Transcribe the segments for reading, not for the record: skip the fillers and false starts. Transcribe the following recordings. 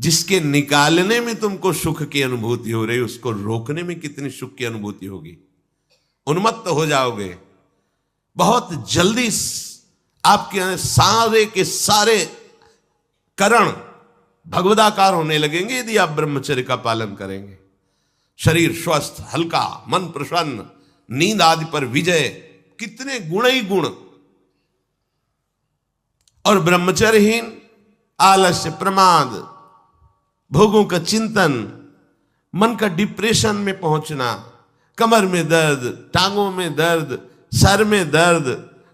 जिसके निकालने में तुमको सुख की अनुभूति हो रही, उसको रोकने में कितनी सुख की अनुभूति होगी। उन्मत्त हो जाओगे, बहुत जल्दी आपके सारे के सारे करण भगवदाकार होने लगेंगे यदि आप ब्रह्मचर्य का पालन करेंगे। शरीर स्वस्थ, हल्का, मन प्रसन्न, नींद आदि पर विजय, कितने गुण ही गुण। और ब्रह्मचर्यहीन आलस्य, प्रमाद, भोगों का चिंतन, मन का डिप्रेशन में पहुंचना, कमर में दर्द, टांगों में दर्द, सर में दर्द,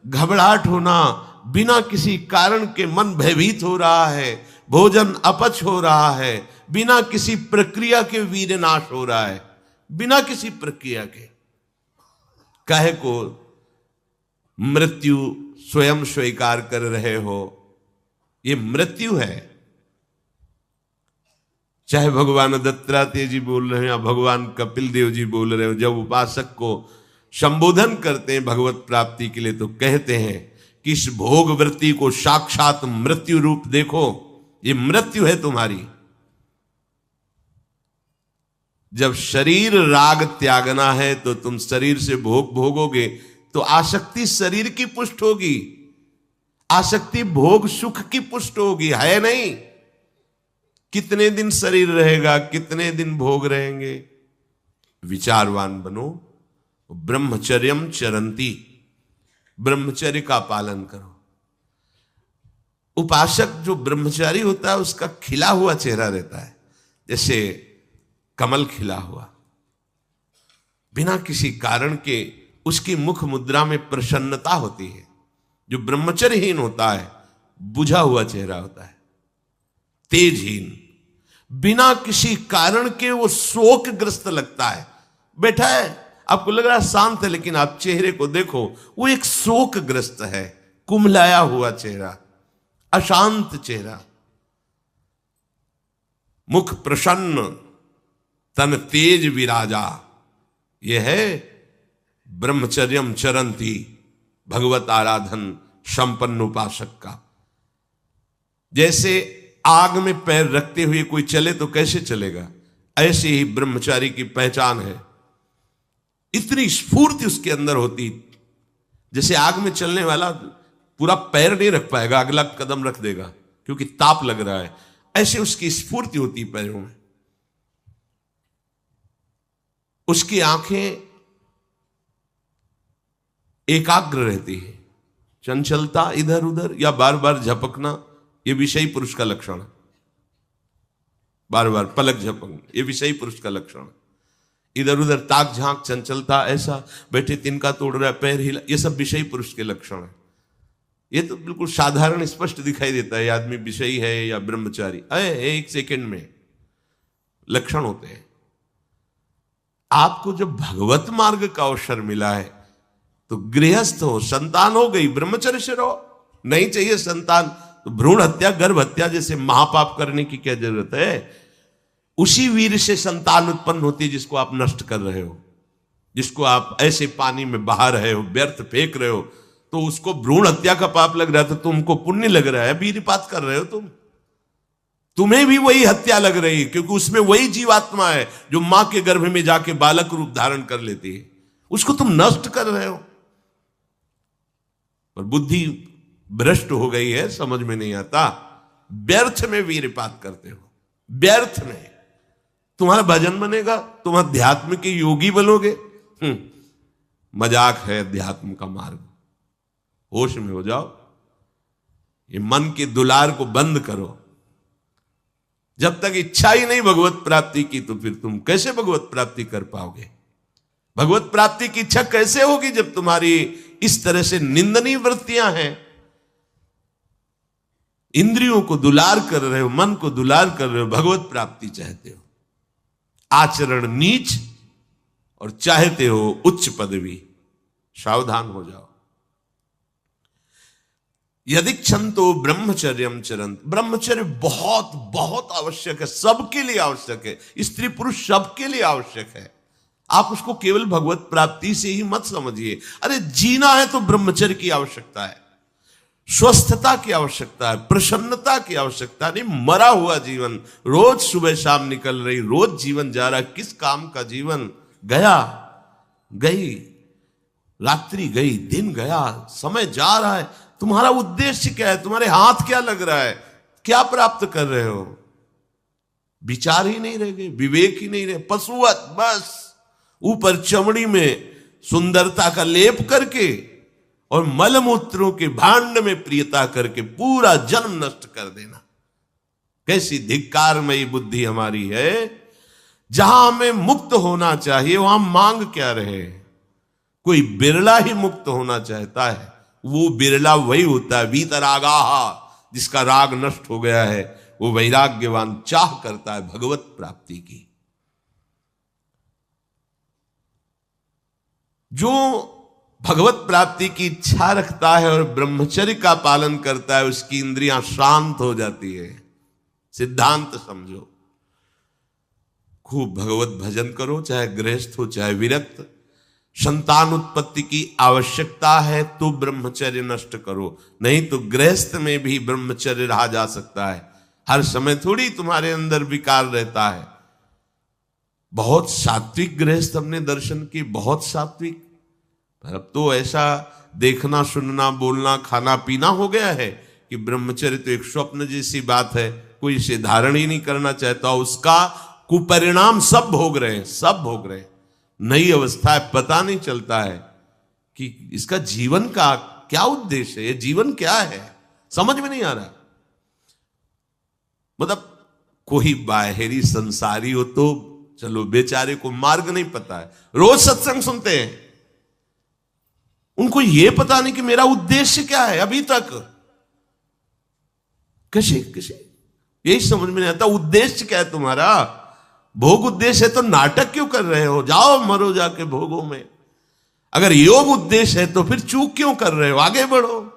घबराहट होना, बिना किसी कारण के मन भयभीत हो रहा है, भोजन अपच हो रहा है, बिना किसी प्रक्रिया के वीरनाश हो रहा है, बिना किसी प्रक्रिया के। काहे को मृत्यु स्वयं स्वीकार कर रहे हो, ये मृत्यु है। चाहे भगवान दत्तात्रेय जी बोल रहे हैं या भगवान कपिल देव जी बोल रहे हो, जब उपासक को संबोधन करते हैं भगवत प्राप्ति के लिए तो कहते हैं कि इस भोग वृत्ति को साक्षात मृत्यु रूप देखो, ये मृत्यु है तुम्हारी। जब शरीर राग त्यागना है तो तुम शरीर से भोग भोगोगे तो आसक्ति शरीर की पुष्ट होगी, आसक्ति भोग सुख की पुष्ट होगी, है नहीं। कितने दिन शरीर रहेगा, कितने दिन भोग रहेंगे। विचारवान बनो, ब्रह्मचर्यम चरंती, ब्रह्मचर्य का पालन करो। उपासक जो ब्रह्मचारी होता है उसका खिला हुआ चेहरा रहता है, जैसे कमल खिला हुआ, बिना किसी कारण के उसकी मुख मुद्रा में प्रसन्नता होती है। जो ब्रह्मचर्यहीन होता है बुझा हुआ चेहरा होता है, तेजहीन, बिना किसी कारण के वो शोकग्रस्त लगता है। बैठा है, आपको लग रहा है शांत है, लेकिन आप चेहरे को देखो, वो एक शोकग्रस्त है, कुम्हलाया हुआ चेहरा, अशांत चेहरा। मुख प्रसन्न, तन तेज विराजा, यह है ब्रह्मचर्यम चरंती, भगवत आराधन संपन्न उपासक का। जैसे आग में पैर रखते हुए कोई चले तो कैसे चलेगा, ऐसे ही ब्रह्मचारी की पहचान है। इतनी स्फूर्ति उसके अंदर होती, जैसे आग में चलने वाला पूरा पैर नहीं रख पाएगा, अगला कदम रख देगा क्योंकि ताप लग रहा है, ऐसे उसकी स्फूर्ति होती पैरों में। उसकी आंखें एकाग्र रहती है, चंचलता इधर उधर या बार बार झपकना ये विषयी पुरुष का लक्षण है। बार बार पलक झपकना ये विषयी पुरुष का लक्षण है। इधर उधर ताक झांक, चंचलता, ऐसा बैठे तिनका तोड़ रहा है, पैर हिला, ये सब विषयी पुरुष के लक्षण है। ये तो बिल्कुल साधारण स्पष्ट दिखाई देता है आदमी विषयी है या ब्रह्मचारी, एक सेकंड में लक्षण होते हैं। आपको जब भगवत मार्ग का अवसर मिला है तो गृहस्थ हो, संतान हो गई, ब्रह्मचर्य से रहो। नहीं चाहिए संतान तो भ्रूण हत्या, गर्भ हत्या जैसे महापाप करने की क्या जरूरत है। उसी वीर से संतान उत्पन्न होती है जिसको आप नष्ट कर रहे हो, जिसको आप ऐसे पानी में बहा रहे हो, व्यर्थ फेंक रहे हो, तो उसको भ्रूण हत्या का पाप लग रहा है, तो तुमको पुण्य लग रहा है, वीरपात कर रहे हो तुम्हें भी वही हत्या लग रही है, क्योंकि उसमें वही जीवात्मा है जो मां के गर्भ में जाके बालक रूप धारण कर लेती है, उसको तुम नष्ट कर रहे हो। पर बुद्धि भ्रष्ट हो गई है, समझ में नहीं आता, व्यर्थ में वीरपात करते हो, व्यर्थ में। तुम्हारा भजन बनेगा, तुम अध्यात्म के योगी बनोगे, मजाक है अध्यात्म का मार्ग। होश में हो जाओ, ये मन के दुलार को बंद करो। जब तक इच्छा ही नहीं भगवत प्राप्ति की तो फिर तुम कैसे भगवत प्राप्ति कर पाओगे। भगवत प्राप्ति की इच्छा कैसे होगी जब तुम्हारी इस तरह से निंदनीय वृत्तियां हैं। इंद्रियों को दुलार कर रहे हो, मन को दुलार कर रहे हो, भगवत प्राप्ति चाहते हो, आचरण नीच और चाहते हो उच्च पदवी। सावधान हो जाओ। यदि क्षंतो ब्रह्मचर्यम चरंत, ब्रह्मचर्य बहुत बहुत आवश्यक है, सबके लिए आवश्यक है, स्त्री पुरुष सबके लिए आवश्यक है। आप उसको केवल भगवत प्राप्ति से ही मत समझिए। अरे जीना है तो ब्रह्मचर्य की आवश्यकता है। स्वस्थता की आवश्यकता है, प्रसन्नता की आवश्यकता नहीं। मरा हुआ जीवन, रोज सुबह शाम निकल रही, रोज जीवन जा रहा, किस काम का जीवन? गया, गई रात्रि, गई दिन, गया समय, जा रहा है। तुम्हारा उद्देश्य क्या है? तुम्हारे हाथ क्या लग रहा है? क्या प्राप्त कर रहे हो? विचार ही नहीं रह गए, विवेक ही नहीं रहे, पशुवत बस ऊपर चमड़ी में सुंदरता का लेप करके और मलमूत्रों के भांड में प्रियता करके पूरा जन्म नष्ट कर देना। कैसी धिक्कारमयी बुद्धि हमारी है। जहां हमें मुक्त होना चाहिए वहां मांग क्या रहे? कोई बिरला ही मुक्त होना चाहता है, वो बिरला वही होता है वीतरागाहा, जिसका राग नष्ट हो गया है। वो वैराग्यवान चाह करता है भगवत प्राप्ति की। जो भगवत प्राप्ति की इच्छा रखता है और ब्रह्मचर्य का पालन करता है, उसकी इंद्रियां शांत हो जाती है। सिद्धांत समझो, खूब भगवत भजन करो, चाहे गृहस्थ हो चाहे विरक्त। संतान उत्पत्ति की आवश्यकता है तो ब्रह्मचर्य नष्ट करो, नहीं तो गृहस्थ में भी ब्रह्मचर्य रहा जा सकता है। हर समय थोड़ी तुम्हारे अंदर विकार रहता है। बहुत सात्विक गृहस्थ हमने दर्शन की, बहुत सात्विक। पर अब तो ऐसा देखना, सुनना, बोलना, खाना पीना हो गया है कि ब्रह्मचर्य तो एक स्वप्न जैसी बात है, कोई इसे धारण ही नहीं करना चाहता। उसका कुपरिणाम सब भोग रहे हैं, सब भोग रहे हैं। नई अवस्था है, पता नहीं चलता है कि इसका जीवन का क्या उद्देश्य है, ये जीवन क्या है, समझ में नहीं आ रहा। मतलब कोई बाहरी संसारी हो तो चलो, बेचारे को मार्ग नहीं पता है, रोज सत्संग सुनते हैं, उनको यह पता नहीं कि मेरा उद्देश्य क्या है। अभी तक कैसे यही समझ में नहीं आता, उद्देश्य क्या है तुम्हारा? भोग उद्देश्य है तो नाटक क्यों कर रहे हो? जाओ मरो जाके भोगों में। अगर योग उद्देश्य है तो फिर चूक क्यों कर रहे हो? आगे बढ़ो।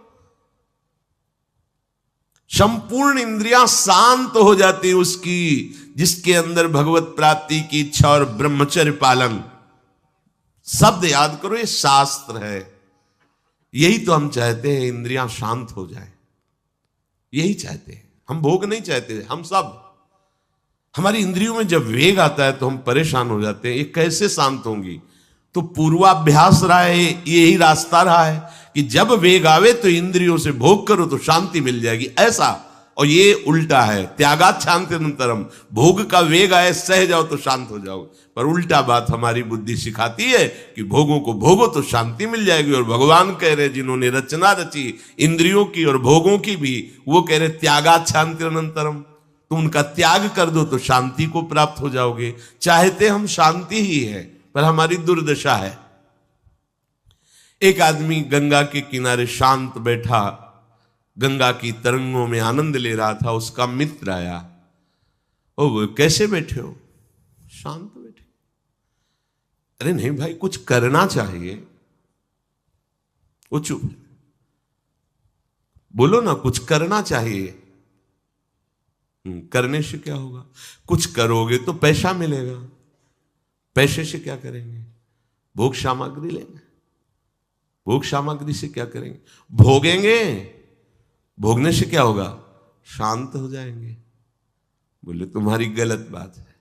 संपूर्ण इंद्रियां शांत हो जाती उसकी जिसके अंदर भगवत प्राप्ति की इच्छा और ब्रह्मचर्य पालन। शब्द याद करो, ये शास्त्र है। यही तो हम चाहते हैं, इंद्रियां शांत हो जाए, यही चाहते हैं हम। भोग नहीं चाहते हम सब। हमारी इंद्रियों में जब वेग आता है तो हम परेशान हो जाते हैं, ये कैसे शांत होंगी? तो पूर्वाभ्यास रहा है, यही रास्ता रहा है कि जब वेग आवे तो इंद्रियों से भोग करो तो शांति मिल जाएगी, ऐसा। और ये उल्टा है, त्यागात शांतिरंतरम। भोग का वेग आए, सह जाओ तो शांत हो जाओ। पर उल्टा बात हमारी बुद्धि सिखाती है कि भोगों को भोगो तो शांति मिल जाएगी। और भगवान कह रहे, जिन्होंने रचना रची इंद्रियों की और भोगों की भी, वो कह रहे त्यागात शांतिरंतरम। तुम उनका त्याग कर दो तो शांति को प्राप्त हो जाओगे। चाहते हम शांति ही है, पर हमारी दुर्दशा है। एक आदमी गंगा के किनारे शांत बैठा, गंगा की तरंगों में आनंद ले रहा था। उसका मित्र आया, ओ वो कैसे बैठे हो? शांत बैठे। अरे नहीं भाई, कुछ करना चाहिए। वो चुप, बोलो ना, कुछ करना चाहिए। करने से क्या होगा? कुछ करोगे तो पैसा मिलेगा। पैसे से क्या करेंगे? भोग सामग्री लेंगे। भोग सामग्री से क्या करेंगे? भोगेंगे। भोगने से क्या होगा? शांत हो जाएंगे। बोले तुम्हारी गलत बात है,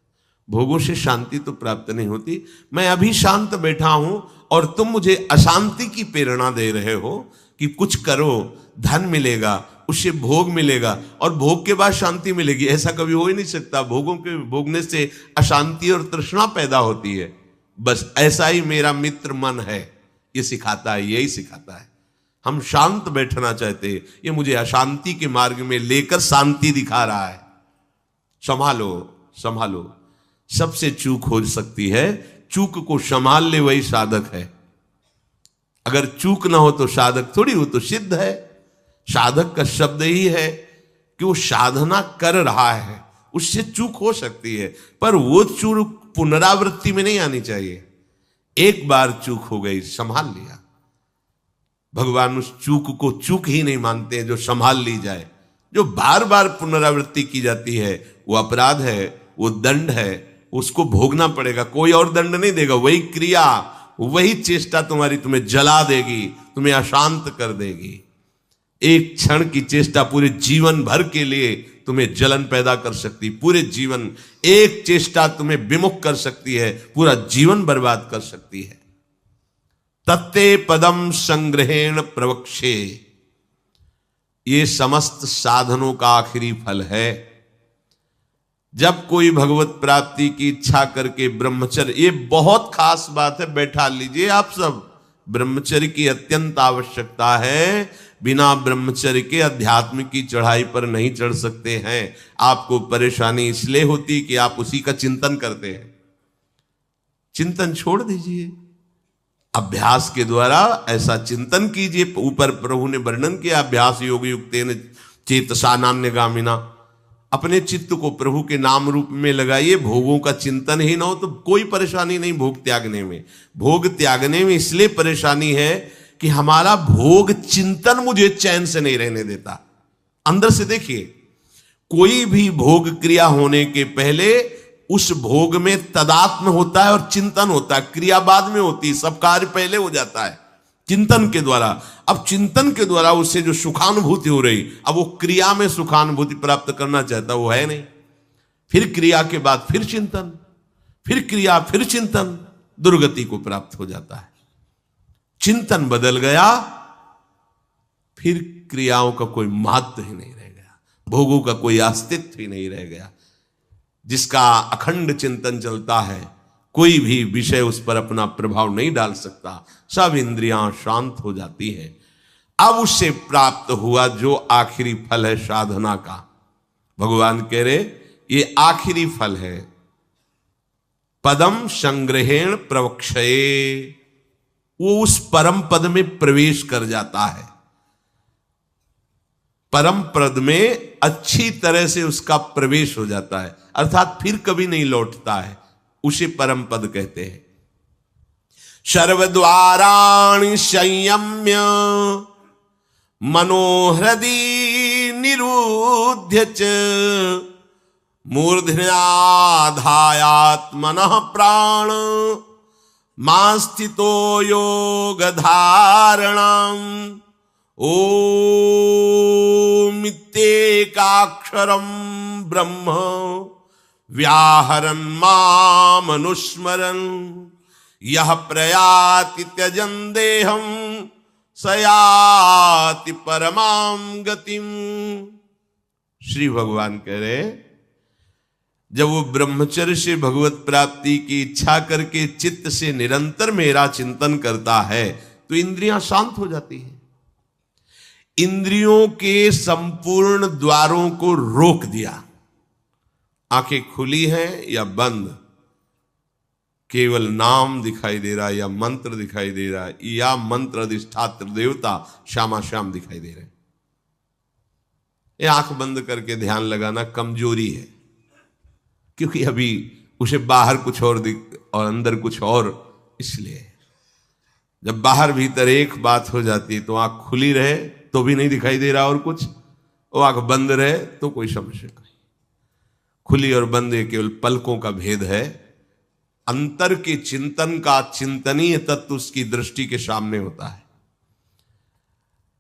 भोगों से शांति तो प्राप्त नहीं होती। मैं अभी शांत बैठा हूं और तुम मुझे अशांति की प्रेरणा दे रहे हो कि कुछ करो, धन मिलेगा, उससे भोग मिलेगा और भोग के बाद शांति मिलेगी। ऐसा कभी हो ही नहीं सकता। भोगों के भोगने से अशांति और तृष्णा पैदा होती है। बस ऐसा ही मेरा मित्र मन है, ये सिखाता है, यही सिखाता है। हम शांत बैठना चाहते हैं, ये मुझे अशांति के मार्ग में लेकर शांति दिखा रहा है। संभालो, संभालो। सबसे चूक हो सकती है, चूक को संभाल ले वही साधक है। अगर चूक ना हो तो साधक थोड़ी हो, तो सिद्ध है। साधक का शब्द ही है कि वो साधना कर रहा है, उससे चूक हो सकती है, पर वो चूक पुनरावृत्ति में नहीं आनी चाहिए। एक बार चूक हो गई, संभाल लिया। भगवान उस चूक को चूक ही नहीं मानते जो संभाल ली जाए। जो बार बार पुनरावृत्ति की जाती है वो अपराध है, वो दंड है, उसको भोगना पड़ेगा। कोई और दंड नहीं देगा। वही क्रिया, वही चेष्टा तुम्हारी तुम्हें जला देगी, तुम्हें अशांत कर देगी। एक क्षण की चेष्टा पूरे जीवन भर के लिए तुम्हें जलन पैदा कर सकती, पूरे जीवन एक चेष्टा तुम्हें विमुख कर सकती है, पूरा जीवन बर्बाद कर सकती है। तत्ते पदम संग्रहेण प्रवक्षे, ये समस्त साधनों का आखिरी फल है। जब कोई भगवत प्राप्ति की इच्छा करके ब्रह्मचर्य, ये बहुत खास बात है, बैठा लीजिए आप सब, ब्रह्मचर्य की अत्यंत आवश्यकता है। बिना ब्रह्मचर्य के अध्यात्म की चढ़ाई पर नहीं चढ़ सकते हैं। आपको परेशानी इसलिए होती कि आप उसी का चिंतन करते हैं। चिंतन छोड़ दीजिए, अभ्यास के द्वारा ऐसा चिंतन कीजिए। ऊपर प्रभु ने वर्णन किया, अभ्यास योग युक्तेन चेतसा नान्यगामिना, अपने चित्त को प्रभु के नाम रूप में लगाइए। भोगों का चिंतन ही ना हो तो कोई परेशानी नहीं भोग त्यागने में। भोग त्यागने में इसलिए परेशानी है कि हमारा भोग चिंतन मुझे चैन से नहीं रहने देता। अंदर से देखिए, कोई भी भोग क्रिया होने के पहले उस भोग में तदात्म होता है और चिंतन होता है। क्रिया बाद में होती है, सब कार्य पहले हो जाता है चिंतन के द्वारा। अब चिंतन के द्वारा उससे जो सुखानुभूति हो रही, अब वो क्रिया में सुखानुभूति प्राप्त करना चाहता, वो है नहीं। फिर क्रिया के बाद फिर चिंतन, फिर क्रिया, फिर चिंतन, दुर्गति को प्राप्त हो जाता है। चिंतन बदल गया, फिर क्रियाओं का कोई महत्व ही नहीं रह गया, भोगों का कोई अस्तित्व ही नहीं रह गया। जिसका अखंड चिंतन चलता है, कोई भी विषय उस पर अपना प्रभाव नहीं डाल सकता, सब इंद्रियां शांत हो जाती हैं। अब उससे प्राप्त हुआ जो आखिरी फल है साधना का, भगवान कह रहे ये आखिरी फल है। पदम संग्रहेण प्रवक्षये, वो उस परम पद में प्रवेश कर जाता है। परम पद में अच्छी तरह से उसका प्रवेश हो जाता है, अर्थात फिर कभी नहीं लौटता है, उसे परम पद कहते हैं। सर्वद्वाराणि संयम्य मनोहृदि निरुध्य च मूर्धन्याधायात्मनः प्राण मास्थितो योग धारणम् ओमित्येकाक्षरं ब्रह्म व्याहरन् मामनुस्मरन् यह प्रयाति त्यजन् देहं सयाति परमां गतिम। श्री भगवान कह रहे, जब वो ब्रह्मचर्य से भगवत प्राप्ति की इच्छा करके चित्त से निरंतर मेरा चिंतन करता है तो इंद्रियां शांत हो जाती हैं। इंद्रियों के संपूर्ण द्वारों को रोक दिया, आंखें खुली हैं या बंद, केवल नाम दिखाई दे रहा है या मंत्र दिखाई दे रहा है या मंत्र अधिष्ठात्र देवता श्यामा श्याम दिखाई दे रहे हैं। ये आंख बंद करके ध्यान लगाना कमजोरी है, क्योंकि अभी उसे बाहर कुछ और और अंदर कुछ और। इसलिए जब बाहर भीतर एक बात हो जाती है तो आंख खुली रहे तो भी नहीं दिखाई दे रहा और कुछ, वो आंख बंद रहे तो कोई समस्या नहीं। खुली और बंद केवल पलकों का भेद है। अंतर के चिंतन का चिंतनीय तत्व उसकी दृष्टि के सामने होता है।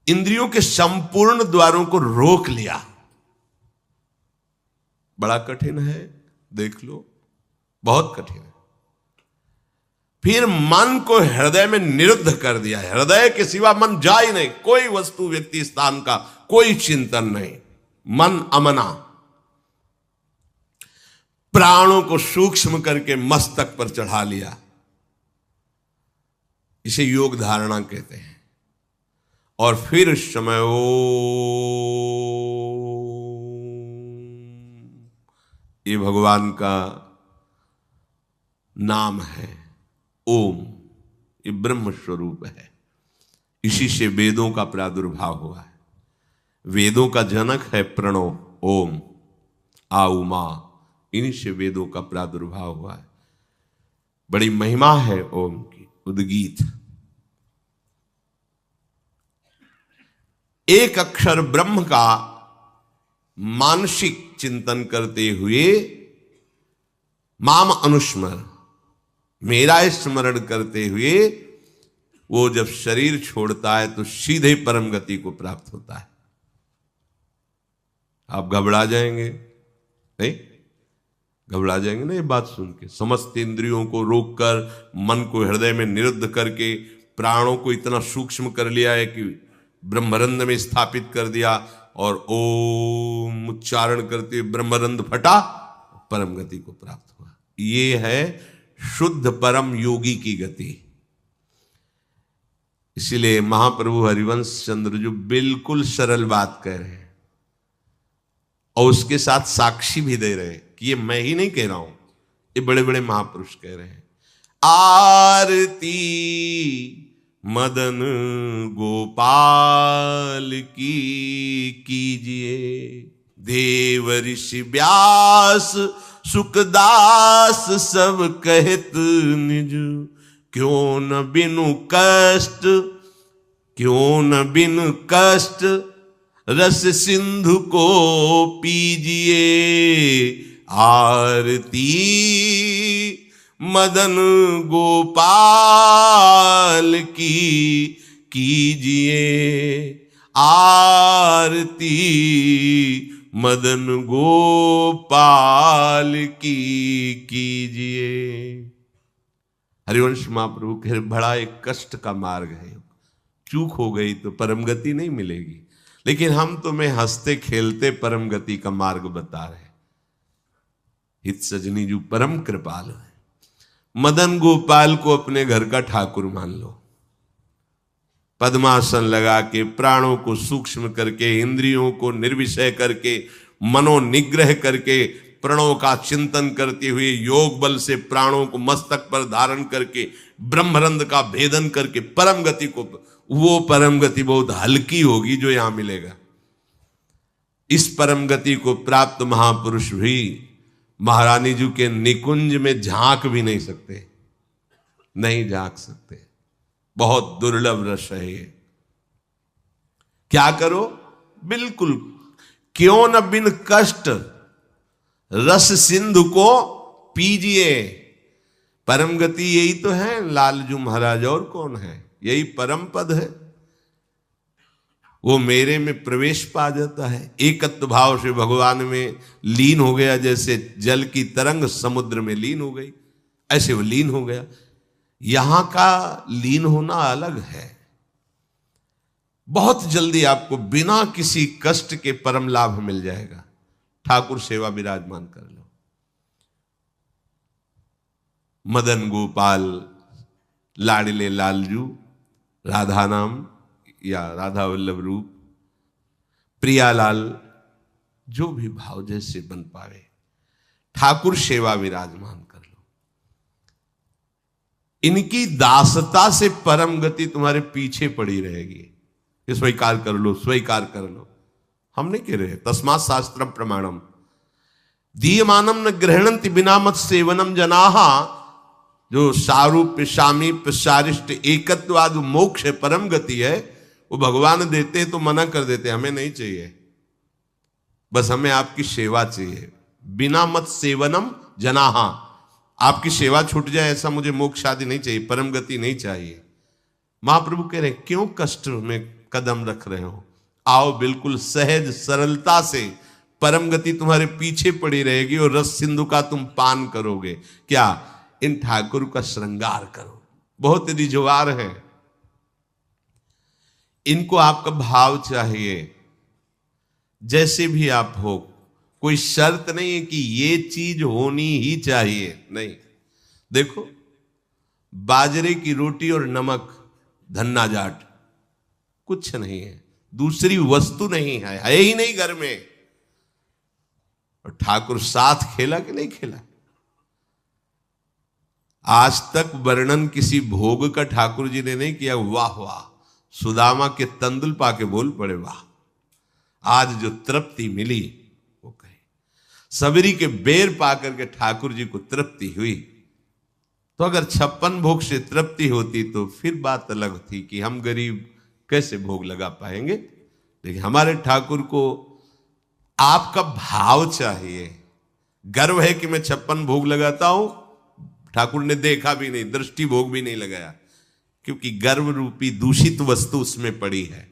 इंद्रियों के संपूर्ण द्वारों को रोक लिया, बड़ा कठिन है, देख लो, बहुत कठिन है। फिर मन को हृदय में निरुद्ध कर दिया, हृदय के सिवा मन जा ही नहीं, कोई वस्तु व्यक्ति स्थान का कोई चिंतन नहीं, मन अमना। प्राणों को सूक्ष्म करके मस्तक पर चढ़ा लिया, इसे योग धारणा कहते हैं। और फिर उस समय ये भगवान का नाम है ओम, ये ब्रह्म स्वरूप है। इसी से वेदों का प्रादुर्भाव हुआ है। वेदों का जनक है प्रणव ओम, आ उमा, इन्हीं से वेदों का प्रादुर्भाव हुआ है। बड़ी महिमा है ओम की, उद्गीत। एक अक्षर ब्रह्म का मानसिक चिंतन करते हुए माम अनुस्मर, मेरा स्मरण करते हुए वो जब शरीर छोड़ता है तो सीधे परम गति को प्राप्त होता है। आप घबरा जाएंगे, नहीं घबरा जाएंगे ना ये बात सुन के। समस्त इंद्रियों को रोककर, मन को हृदय में निरुद्ध करके, प्राणों को इतना सूक्ष्म कर लिया है कि ब्रह्मरंध्र में स्थापित कर दिया, और ओम उच्चारण करते ब्रह्मरंध्र फटा, परम गति को प्राप्त हुआ। ये है शुद्ध परम योगी की गति। इसीलिए महाप्रभु हरिवंश चंद्र जो बिल्कुल सरल बात कह रहे हैं और उसके साथ साक्षी भी दे रहे हैं कि ये मैं ही नहीं कह रहा हूं, ये बड़े बड़े महापुरुष कह रहे हैं। आरती मदन गोपाल की कीजिए, देव ऋषि व्यास सुखदास सब कहत निज, क्यों न बिनु कष्ट, क्यों न बिनु कष्ट रस सिंधु को पीजिए। आरती मदन गोपाल की कीजिए, आरती मदन गोपाल की कीजिए। हरिवंश महाप्रभु के बड़ा एक कष्ट का मार्ग है, चूक हो गई तो परम गति नहीं मिलेगी, लेकिन हम तुम्हें हंसते खेलते परम गति का मार्ग बता रहे हैं। हित सजनी जो परम कृपाल है, मदन गोपाल को अपने घर का ठाकुर मान लो। पद्मासन लगा के, प्राणों को सूक्ष्म करके, इंद्रियों को निर्विषय करके, मनोनिग्रह करके, प्रणों का चिंतन करते हुए, योग बल से प्राणों को मस्तक पर धारण करके, ब्रह्मरंध्र का भेदन करके परम गति को, वो परम गति बहुत हल्की होगी जो यहां मिलेगा। इस परम गति को प्राप्त महापुरुष भी महारानी जी के निकुंज में झांक भी नहीं सकते, नहीं झांक सकते। बहुत दुर्लभ रस है ये। क्या करो? बिल्कुल, क्यों न बिन कष्ट रस सिंधु को पीजिए। परम गति यही तो है लालजू महाराज, और कौन है? यही परम पद है। वो मेरे में प्रवेश पा जाता है, एकत्व भाव से भगवान में लीन हो गया। जैसे जल की तरंग समुद्र में लीन हो गई, ऐसे वो लीन हो गया। यहां का लीन होना अलग है। बहुत जल्दी आपको बिना किसी कष्ट के परम लाभ मिल जाएगा। ठाकुर सेवा विराजमान कर लो। मदन गोपाल लाडले लालजू, राधा नाम या राधा वल्लभ रूप, प्रियालाल, जो भी भाव जैसे बन पावे, ठाकुर सेवा विराजमान कर लो। इनकी दासता से परम गति तुम्हारे पीछे पड़ी रहेगी। ये स्वीकार कर लो, स्वीकार कर लो। हम नहीं कह रहे, तस्मात् शास्त्रम प्रमाणम दीयमानम न ग्रहणंति बिना मत सेवनम जनाहा। जो सारूप्य सामीप्य सारिष्ट एकत्वाद मोक्ष परम गति है, वो भगवान देते तो मना कर देते, हमें नहीं चाहिए, बस हमें आपकी सेवा चाहिए। बिना मत सेवनम जनाहा, आपकी सेवा छूट जाए ऐसा मुझे मोक्ष आदि नहीं चाहिए, परम गति नहीं चाहिए। महाप्रभु कह रहे क्यों कष्ट में कदम रख रहे हो? आओ, बिल्कुल सहज सरलता से परम गति तुम्हारे पीछे पड़ी रहेगी और रस सिंधु का तुम पान करोगे। क्या? इन ठाकुर का श्रृंगार करो। बहुत रिजवार है, इनको आपका भाव चाहिए। जैसे भी आप हो, कोई शर्त नहीं है कि ये चीज होनी ही चाहिए, नहीं। देखो, बाजरे की रोटी और नमक, धन्ना जाट, कुछ नहीं है, दूसरी वस्तु नहीं है ही नहीं घर में। और ठाकुर साथ खेला कि नहीं खेला? आज तक वर्णन किसी भोग का ठाकुर जी ने नहीं किया। वाह वाह, सुदामा के तंदुल पाके बोल पड़े वाह, आज जो तृप्ति मिली वो कहे। सबरी के बेर पाकर के ठाकुर जी को तृप्ति हुई। तो अगर 56 भोग से तृप्ति होती तो फिर बात अलग थी कि हम गरीब कैसे भोग लगा पाएंगे। लेकिन हमारे ठाकुर को आपका भाव चाहिए। गर्व है कि मैं 56 भोग लगाता हूं, ठाकुर ने देखा भी नहीं, दृष्टि भोग भी नहीं लगाया, क्योंकि गर्व रूपी दूषित वस्तु उसमें पड़ी है।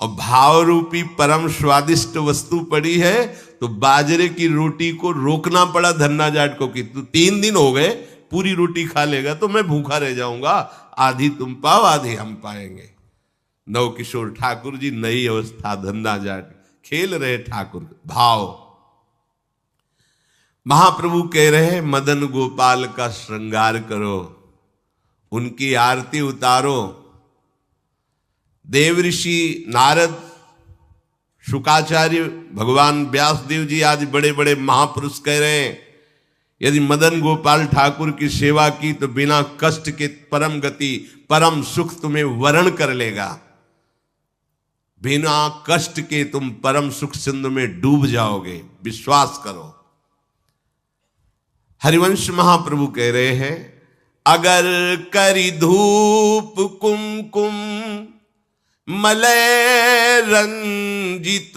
और भाव रूपी परम स्वादिष्ट वस्तु पड़ी है, तो बाजरे की रोटी को रोकना पड़ा धन्ना जाट को कि तू 3 दिन हो गए पूरी रोटी खा लेगा तो मैं भूखा रह जाऊंगा, आधी तुम पाओ आधी हम पाएंगे। नवकिशोर ठाकुर जी नई अवस्था धन्ना जाट खेल रहे ठाकुर भाव। महाप्रभु कह रहे मदन गोपाल का श्रृंगार करो, उनकी आरती उतारो। देव ऋषि नारद, शुकाचार्य, भगवान व्यासदेव जी आज बड़े बड़े महापुरुष कह रहे हैं यदि मदन गोपाल ठाकुर की सेवा की तो बिना कष्ट के परम गति परम सुख तुम्हें वरण कर लेगा। बिना कष्ट के तुम परम सुख सिंधु में डूब जाओगे, विश्वास करो। हरिवंश महाप्रभु कह रहे हैं अगर करी धूप कुमकुम मलय रंजित,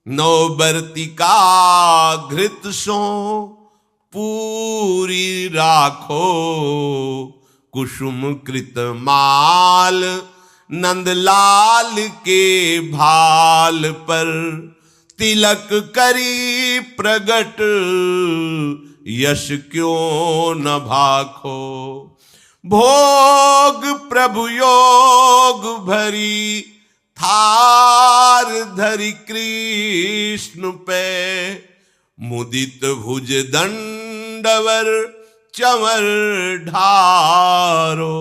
नौबर्तिका घृत सो पूरी राखो, कुसुम कृत माल नंदलाल के भाल पर, तिलक करी प्रगट यश क्यों न भाखो, भोग प्रभु योग भरी थार धरि कृष्ण पे, मुदित भुज दंडवर चंवर ढारो,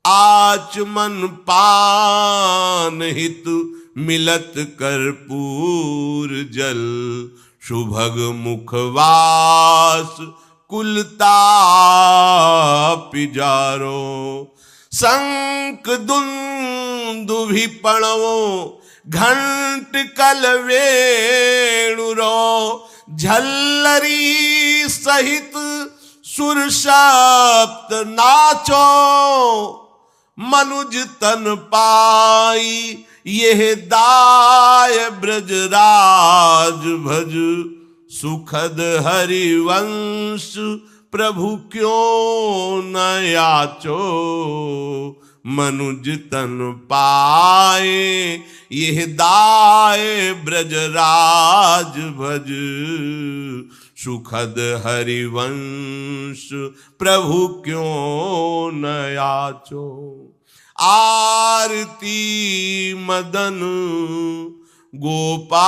आचमन पान हित मिलत कर्पूर जल, सुभग मुखवास कुलता पिजारो, शंख दुंदुभि पणवो घंट कल वेणुरो, झल्लरी सहित सुर सप्त नाचो, मनुज तन पाई यह दाय ब्रजराज भज, सुखद हरिवंश प्रभु क्यों न याचो, मनुज तन पाए यह दाय ब्रजराज भज, सुखद हरिवंश प्रभु क्यों न याचो। आरती मदन गोपाल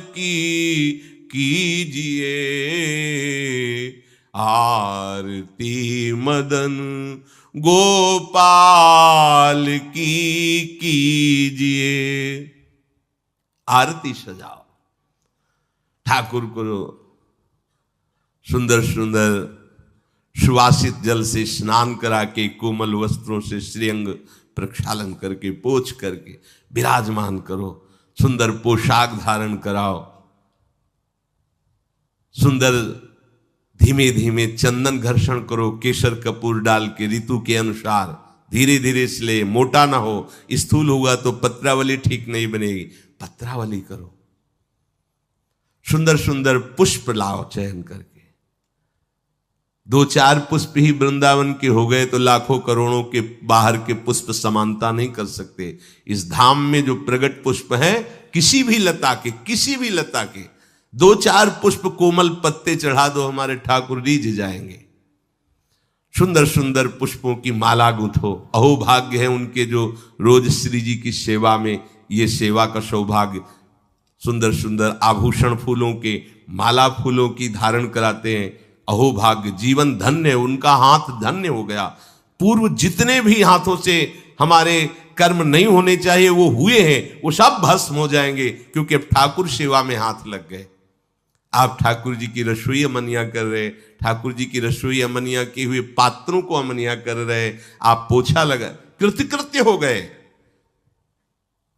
की कीजिए, आरती मदन गोपाल की कीजिए। आरती सजाओ, ठाकुर को सुंदर सुंदर सुवासित जल से स्नान करा के, कोमल वस्त्रों से श्रीअंग प्रक्षालन करके, पोछ करके विराजमान करो, सुंदर पोशाक धारण कराओ, सुंदर धीमे धीमे चंदन घर्षण करो, केसर कपूर डाल के ऋतु के अनुसार धीरे धीरे इसलिए मोटा ना हो, स्थूल होगा तो पत्रावली ठीक नहीं बनेगी, पत्रावली करो। सुंदर सुंदर पुष्प लाओ चयन करके, 2-4 पुष्प ही वृंदावन के हो गए तो लाखों करोड़ों के बाहर के पुष्प समानता नहीं कर सकते। इस धाम में जो प्रगट पुष्प हैं, किसी भी लता के 2-4 पुष्प कोमल पत्ते चढ़ा दो, हमारे ठाकुर रीझ जाएंगे। सुंदर सुंदर पुष्पों की माला गूंथो, अहो भाग्य है उनके जो रोज श्री जी की सेवा में ये सेवा का सौभाग्य, सुंदर सुंदर आभूषण फूलों के, माला फूलों की धारण कराते हैं, अहो भाग्य, जीवन धन्य, उनका हाथ धन्य हो गया। पूर्व जितने भी हाथों से हमारे कर्म नहीं होने चाहिए वो हुए हैं, वो सब भस्म हो जाएंगे, क्योंकि अब ठाकुर सेवा में हाथ लग गए। आप ठाकुर जी की रसोई अमनिया कर रहे, ठाकुर जी की रसोई अमनिया किए हुए पात्रों को अमनिया कर रहे, आप पोछा लगा, कृतकृत्य हो गए।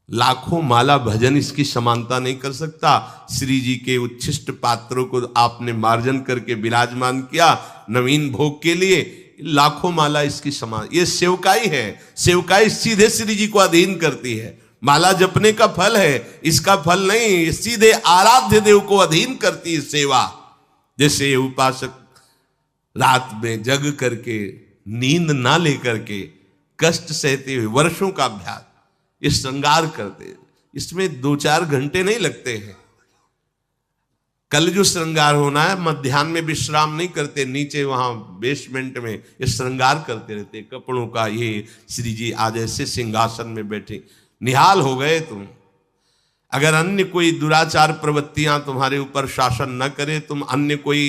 लाखों माला भजन इसकी समानता नहीं कर सकता। श्री जी के उच्छिष्ट पात्रों को आपने मार्जन करके विराजमान किया नवीन भोग के लिए, लाखों माला इसकी समान, ये सेवकाई है। सेवकाई सीधे श्री जी को अधीन करती है, माला जपने का फल है, इसका फल नहीं, सीधे आराध्य देव को अधीन करती है सेवा। जैसे ये उपासक रात में जग करके, नींद ना लेकर के कष्ट सहते हुए वर्षों का अभ्यास, ये श्रृंगार करते, इसमें 2-4 घंटे नहीं लगते हैं। कल जो श्रृंगार होना है, मध्याह्न में विश्राम नहीं करते, नीचे वहां बेसमेंट में ये श्रृंगार करते रहते कपड़ों का। ये श्री जी आज ऐसे सिंहासन में बैठे, निहाल हो गए तुम। अगर अन्य कोई दुराचार प्रवृत्तियां तुम्हारे ऊपर शासन न करे, तुम अन्य कोई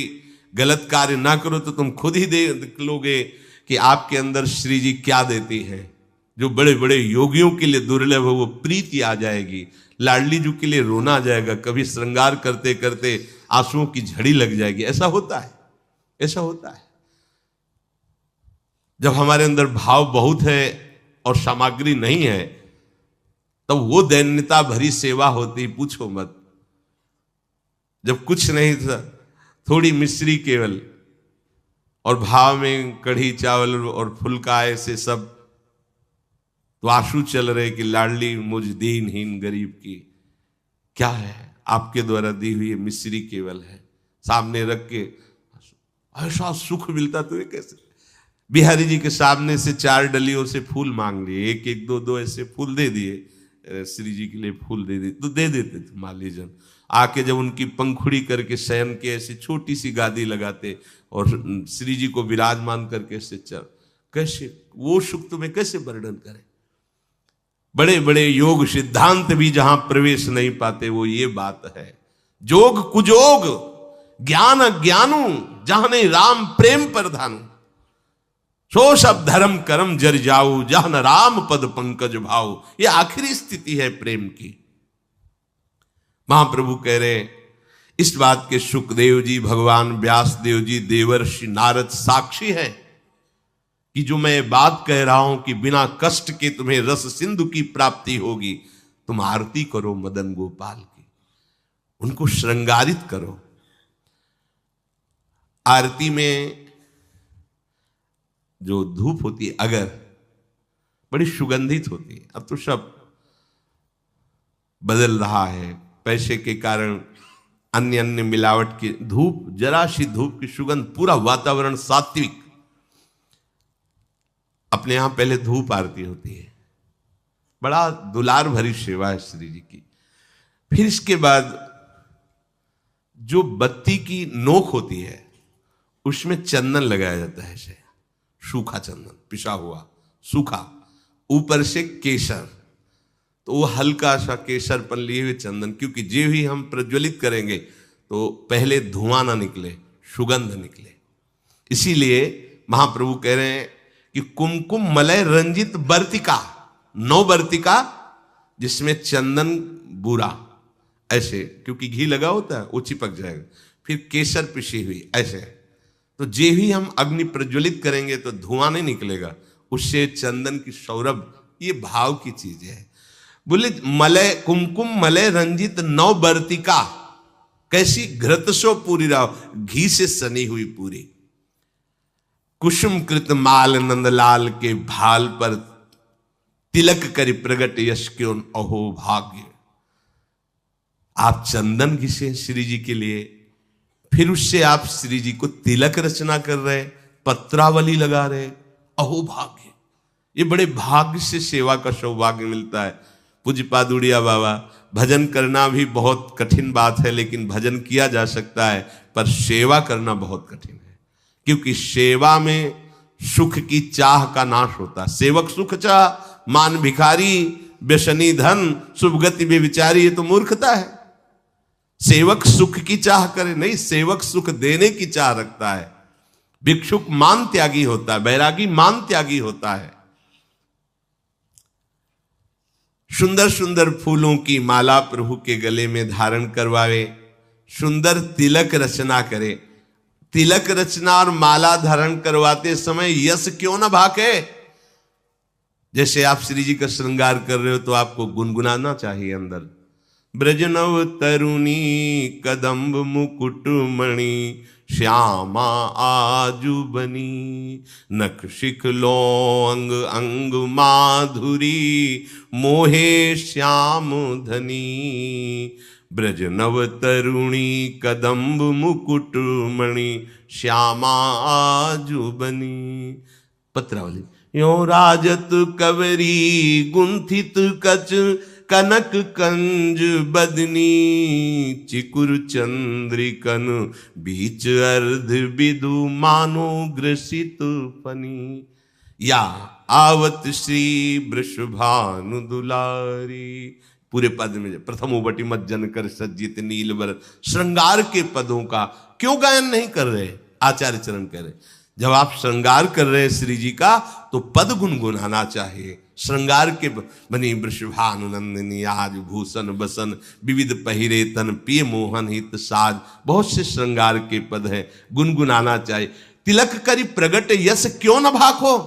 गलत कार्य ना करो, तो तुम खुद ही देख लोगे कि आपके अंदर श्री जी क्या देती हैं। जो बड़े बड़े योगियों के लिए दुर्लभ है वो प्रीति आ जाएगी, लाडली जी के लिए रोना आ जाएगा, कभी श्रृंगार करते करते आंसुओं की झड़ी लग जाएगी। ऐसा होता है, ऐसा होता है। जब हमारे अंदर भाव बहुत है और सामग्री नहीं है, तब वो दैन्यता भरी सेवा होती, पूछो मत। जब कुछ नहीं था, थोड़ी मिश्री केवल, और भाव में कढ़ी चावल और फुल्का ऐसे सब, तो आंसू चल रहे कि लाडली मुझ दीनहीन गरीब की क्या है, आपके द्वारा दी हुई मिश्री केवल है, सामने रख के ऐसा सुख मिलता तुम्हें कैसे। बिहारी जी के सामने से 4 डलियों से फूल मांग लिए, एक एक 2-2 ऐसे फूल दे दिए, श्री जी के लिए फूल दे दिए, तो दे देते थे मालीजन। आके जब उनकी पंखुड़ी करके शयन के ऐसी छोटी सी गादी लगाते और श्री जी को विराजमान करके ऐसे चल, कैसे वो सुख तुम्हें कैसे वर्णन करें। बड़े बड़े योग सिद्धांत भी जहां प्रवेश नहीं पाते, वो ये बात है। जोग कुजोग ज्ञान अज्ञानु, जहां राम प्रेम प्रधानु, सो सब धर्म कर्म जर जाऊ, जहां राम पद पंकज भाऊ। ये आखिरी स्थिति है प्रेम की। महाप्रभु कह रहे, इस बात के सुखदेव जी, भगवान व्यासदेव जी, देवर्षि नारद साक्षी है कि जो मैं बात कह रहा हूं कि बिना कष्ट के तुम्हें रस सिंधु की प्राप्ति होगी। तुम आरती करो मदन गोपाल की, उनको श्रृंगारित करो। आरती में जो धूप होती है अगर, बड़ी सुगंधित होती है। अब तो सब बदल रहा है, पैसे के कारण अन्य अन्य मिलावट की धूप, जरा सी धूप की सुगंध, पूरा वातावरण सात्विक। अपने यहां पहले धूप आरती होती है, बड़ा दुलार भरी सेवा है श्री जी की। फिर इसके बाद जो बत्ती की नोक होती है उसमें चंदन लगाया जाता है, ऐसे सूखा चंदन, पिसा हुआ सूखा, ऊपर से केसर। तो वो हल्का सा केसरपन लिए हुए चंदन, क्योंकि जो ही हम प्रज्वलित करेंगे तो पहले धुआं ना निकले, सुगंध निकले। इसीलिए महाप्रभु कह रहे हैं कि कुमकुम मलय रंजित बर्तिका, 9 बर्तिका जिसमें चंदन बुरा, ऐसे, क्योंकि घी लगा होता है वो चिपक जाएगा। फिर केसर पिसी हुई ऐसे, तो जे ही हम अग्नि प्रज्वलित करेंगे तो धुआं नहीं निकलेगा, उससे चंदन की सौरभ, ये भाव की चीज है। बोले मलय कुमकुम मलय रंजित 9 बर्तिका, कैसी घृतसो पूरी राव, घी से सनी हुई पूरी। कुसुम कृत माल नंदलाल के भाल पर तिलक करी प्रगट यश क्यों अहो भाग्य। आप चंदन घिसे श्री जी के लिए, फिर उससे आप श्री जी को तिलक रचना कर रहे, पत्रावली लगा रहे, अहो भाग्य। ये बड़े भाग्य से सेवा का सौभाग्य मिलता है। पूज्य पादुड़िया बाबा, भजन करना भी बहुत कठिन बात है, लेकिन भजन किया जा सकता है, पर सेवा करना बहुत कठिन है, क्योंकि सेवा में सुख की चाह का नाश होता है। सेवक सुख चाह, मान भिखारी, व्यसनी धन, शुभ गति बेविचारी, ये तो मूर्खता है। सेवक सुख की चाह करे नहीं, सेवक सुख देने की चाह रखता है। भिक्षुक मान त्यागी होता है, बैरागी मान त्यागी होता है। सुंदर सुंदर फूलों की माला प्रभु के गले में धारण करवावे, सुंदर तिलक रचना करे। तिलक रचना और माला धारण करवाते समय यश क्यों न भाके। जैसे आप श्री जी का श्रृंगार कर रहे हो तो आपको गुनगुनाना चाहिए अंदर, ब्रजनव तरुणी कदम्ब मुकुट मणि, श्यामा आजू बनी, नख शिख लोंग अंग माधुरी, मोहे श्याम धनी। ब्रजनव तरुणी कदम्ब मुकुट मणि, श्यामा आजू बनी। पत्रावली, यो राजत कवरी गुंथित कच कनक कंज बदनी चिकुर चंद्रिकन बीच अर्ध बिदु मानो ग्रसित फनी या आवत श्री वृषभानु दुलारी। पूरे पद में प्रथम उबटी मत जन कर सज्जित नीलवर श्रृंगार के पदों का क्यों गायन नहीं कर रहे? आचार्य चरण कह रहे जब आप श्रृंगार कर रहे हैं श्री जी का तो पद गुनगुनाना चाहिए। श्रृंगार के बनी वृषभानुनंदिनी आज भूषण बसन विविध पहिरे तन पिय मोहन हित साज, बहुत से श्रृंगार के पद हैं, गुनगुनाना चाहिए। तिलक करी प्रगट यश क्यों न भाखो,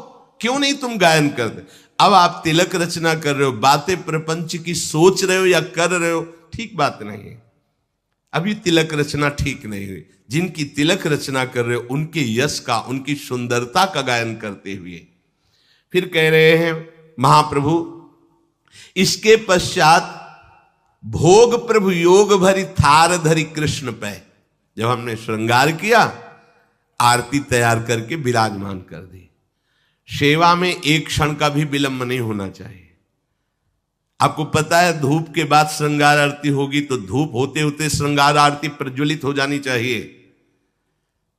क्यों नहीं तुम गायन करते? अब आप तिलक रचना कर रहे हो, बातें प्रपंच की सोच रहे हो या कर रहे हो, ठीक बात नहीं है। अभी तिलक रचना ठीक नहीं हुई। जिनकी तिलक रचना कर रहे हो उनके यश का, उनकी सुंदरता का गायन करते हुए फिर कह रहे हैं महाप्रभु इसके पश्चात भोग प्रभु योग भरी थार धरी कृष्ण पे। जब हमने श्रृंगार किया, आरती तैयार करके विराजमान कर दी। सेवा में एक क्षण का भी विलंब नहीं होना चाहिए। आपको पता है धूप के बाद श्रृंगार आरती होगी तो धूप होते होते श्रृंगार आरती प्रज्वलित हो जानी चाहिए।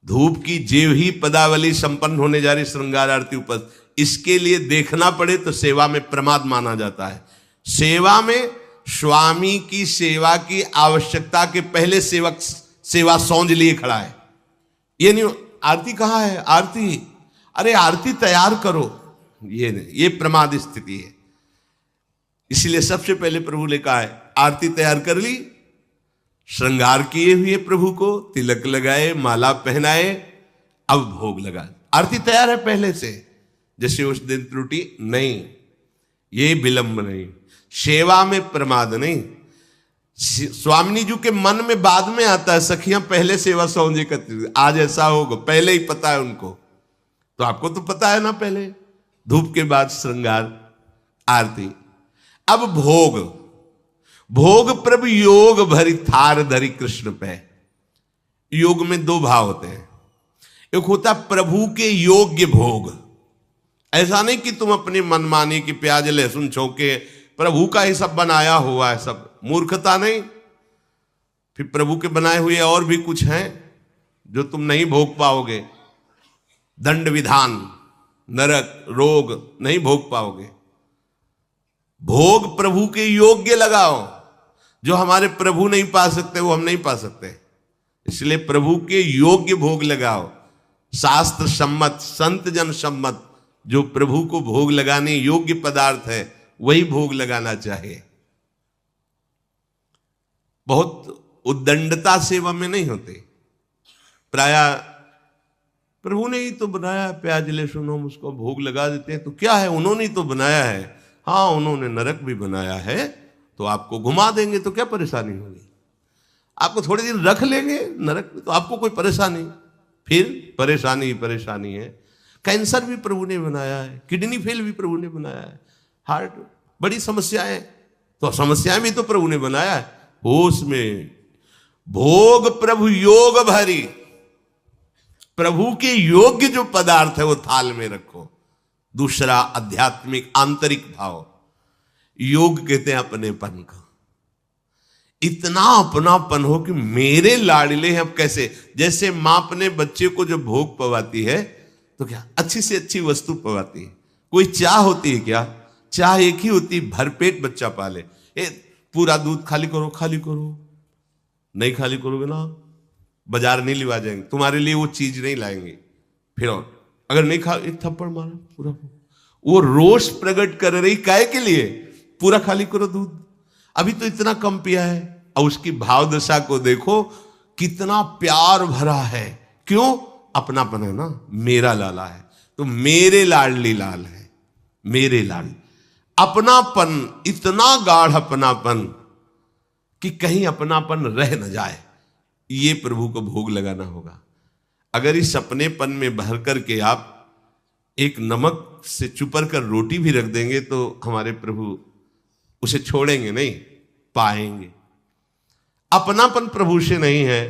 धूप की जेव ही पदावली संपन्न होने जा रही श्रृंगार आरती ऊपर, इसके लिए देखना पड़े तो सेवा में प्रमाद माना जाता है। सेवा में स्वामी की सेवा की आवश्यकता के पहले सेवक सेवा सौंज लिए खड़ा है। ये नहीं आरती कहाँ है, आरती, अरे आरती तैयार करो, ये नहीं, ये प्रमाद स्थिति है। इसलिए सबसे पहले प्रभु ने कहा है आरती तैयार कर ली, श्रृंगार किए हुए प्रभु को तिलक लगाए, माला पहनाए, अब भोग लगा। आरती तैयार है पहले से, जैसे उस दिन त्रुटि नहीं, ये विलंब नहीं, सेवा में प्रमाद नहीं। स्वामिनी जी के मन में बाद में आता है सखियां पहले सेवा सौंजे करती, आज ऐसा होगा, पहले ही पता है उनको। तो आपको तो पता है ना, पहले धूप के बाद श्रृंगार आरती। अब भोग, भोग प्रभु योग भरी थार धरी कृष्ण पे। योग में दो भाव होते हैं, एक होता प्रभु के योग्य भोग। ऐसा नहीं कि तुम अपनी मनमानी की प्याज लहसुन छौके प्रभु का ही सब बनाया हुआ है, सब मूर्खता नहीं। फिर प्रभु के बनाए हुए और भी कुछ हैं जो तुम नहीं भोग पाओगे। दंड विधान, नरक, रोग नहीं भोग पाओगे। भोग प्रभु के योग्य लगाओ, जो हमारे प्रभु नहीं पा सकते वो हम नहीं पा सकते, इसलिए प्रभु के योग्य भोग लगाओ। शास्त्र सम्मत, संत जन सम्मत जो प्रभु को भोग लगाने योग्य पदार्थ है वही भोग लगाना चाहिए। बहुत उद्दंडता सेवा में नहीं होते। प्राय प्रभु ने ही तो बनाया, प्याज लहसुन हम उसको भोग लगा देते हैं तो क्या है, उन्होंने ही तो बनाया है। हाँ, उन्होंने नरक भी बनाया है तो आपको घुमा देंगे तो क्या परेशानी होगी? आपको थोड़े दिन रख लेंगे नरक में तो आपको कोई परेशानी, फिर परेशानी ही परेशानी है। कैंसर भी प्रभु ने बनाया है, किडनी फेल भी प्रभु ने बनाया है, हार्ट, बड़ी समस्याएं, तो समस्याएं भी तो प्रभु ने बनाया है। होश में भोग प्रभु योग भरी, प्रभु के योग्य जो पदार्थ है वो थाल में रखो। दूसरा आध्यात्मिक आंतरिक भाव, योग कहते हैं अपनेपन का। इतना अपनापन हो कि मेरे लाडले हैं। अब कैसे, जैसे मां अपने बच्चे को जब भोग पवाती है तो क्या अच्छी से अच्छी वस्तु पवाती है। कोई चाह होती है क्या? चाह एक ही होती, भरपेट बच्चा पाले। पूरा दूध खाली करो, खाली करो, नहीं खाली करोगे ना बाजार नहीं लिवा जाएंगे, तुम्हारे लिए वो चीज नहीं लाएंगे। फिर और अगर नहीं खा, एक थप्पड़ मारा पूरा। वो रोष प्रकट कर रही काय के लिए? पूरा खाली करो दूध, अभी तो इतना कम पिया है। और उसकी भाव दशा को देखो कितना प्यार भरा है। क्यों? अपनापन है ना, मेरा लाला है तो मेरे लाडली लाल है, मेरे लाल। अपनापन, इतना गाढ़ अपनापन कि कहीं अपनापन रह न जाए, ये प्रभु को भोग लगाना होगा। अगर इस अपनेपन में भर करके आप एक नमक से चुपर कर रोटी भी रख देंगे तो हमारे प्रभु उसे छोड़ेंगे नहीं, पाएंगे। अपनापन प्रभु से नहीं है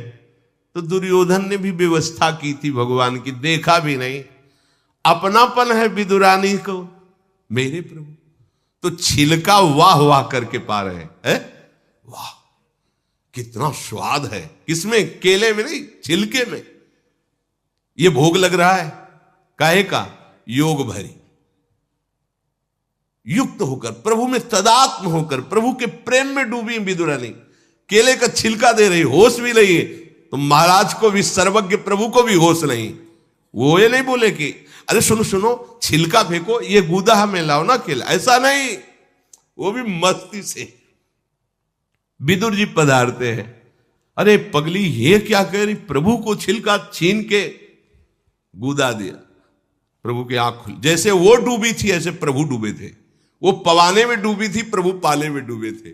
तो दुर्योधन ने भी व्यवस्था की थी भगवान की, देखा भी नहीं। अपनापन है विदुरानी को मेरे प्रभु। तो छिलका वाह वाह करके पा रहे हैं। वाह कितना स्वाद है, किसमें? केले में नहीं, छिलके में। ये भोग लग रहा है काहे का? योग भरी, युक्त होकर, प्रभु में तदात्म होकर, प्रभु के प्रेम में डूबी विदुरानी। केले का छिलका दे रही, होश भी नहीं है। तो महाराज को भी, सर्वज्ञ प्रभु को भी होश नहीं। वो ये नहीं बोले कि अरे सुनो सुनो छिलका फेंको, ये गुदा हमें लाओ ना केला, ऐसा नहीं। वो भी मस्ती से विदुर जी पधारते हैं। अरे पगली ये क्या कह रही? प्रभु को छिलका छीन के गुदा दिया। प्रभु की आंख खुली। जैसे वो डूबी थी ऐसे प्रभु डूबे थे। वो पवाने में डूबी थी, प्रभु पाले में डूबे थे।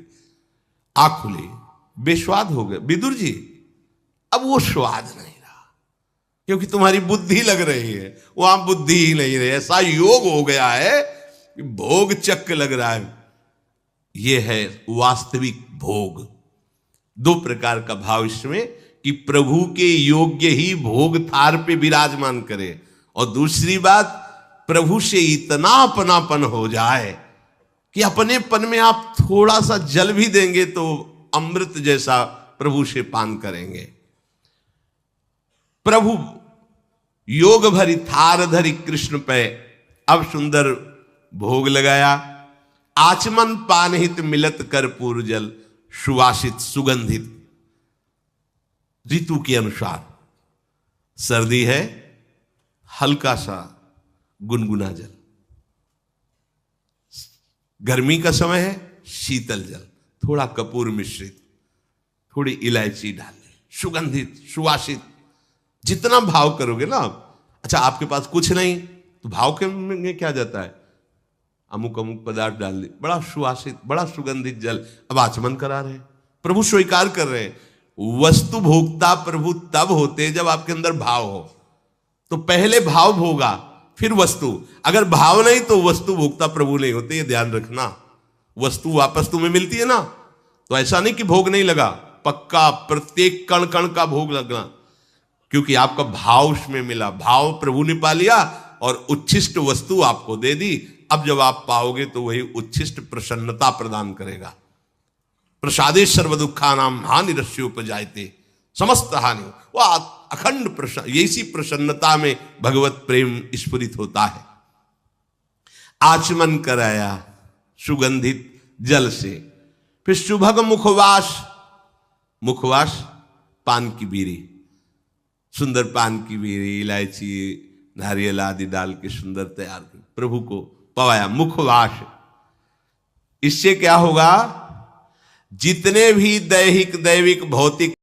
आंख खुली, बेस्वाद हो गए। विदुर जी अब वो स्वाद नहीं रहा, क्योंकि तुम्हारी बुद्धि लग रही है, वहां बुद्धि ही नहीं रही। ऐसा योग हो गया है कि भोग चक्क लग रहा है। ये है वास्तविक भोग। दो प्रकार का भाव इसमें, कि प्रभु के योग्य ही भोग थार पे विराजमान करे, और दूसरी बात प्रभु से इतना अपनापन हो जाए कि अपनेपन में आप थोड़ा सा जल भी देंगे तो अमृत जैसा प्रभु से पान करेंगे। प्रभु योग भरी थार धरी कृष्ण पे अब सुंदर भोग लगाया। आचमन पानहित मिलत कर्पूर जल, सुवासित सुगंधित। ऋतु के अनुसार सर्दी है, हल्का सा गुनगुना जल। गर्मी का समय है, शीतल जल, थोड़ा कपूर मिश्रित, थोड़ी इलायची डाल लें, सुगंधित सुवासित। जितना भाव करोगे ना आप। अच्छा आपके पास कुछ नहीं तो भाव के में क्या जाता है? अमुक अमुक पदार्थ डाल दे, बड़ा सुवासित, बड़ा सुगंधित जल। अब आचमन करा रहे हैं, प्रभु स्वीकार कर रहे हैं। वस्तु भोक्ता प्रभु तब होते जब आपके अंदर भाव हो। तो पहले भाव भोगा फिर वस्तु। अगर भाव नहीं तो वस्तु भोक्ता प्रभु नहीं होते, ये ध्यान रखना। वस्तु वापस तुम्हें मिलती है ना, तो ऐसा नहीं कि भोग नहीं लगा, पक्का प्रत्येक कण कण का भोग लगना, क्योंकि आपका भाव उसमें मिला। भाव प्रभु ने पा लिया और उच्छिष्ट वस्तु आपको दे दी। अब जब आप पाओगे तो वही उच्छिष्ट प्रसन्नता प्रदान करेगा। प्रसादे सर्व दुखा नाम हानि रस्योपजायते, समस्त हानि। वह अखंड प्रसन्न, ऐसी प्रसन्नता में भगवत प्रेम स्फुरित होता है। आचमन कराया सुगंधित जल से, फिर सुभग मुखवास। मुखवास पान की बीड़ी, सुंदर पान की बीड़ी, इलायची, नारियल आदि डाल के सुंदर तैयार की, प्रभु को पवाया। मुखवास, इससे क्या होगा? जितने भी दैहिक दैविक भौतिक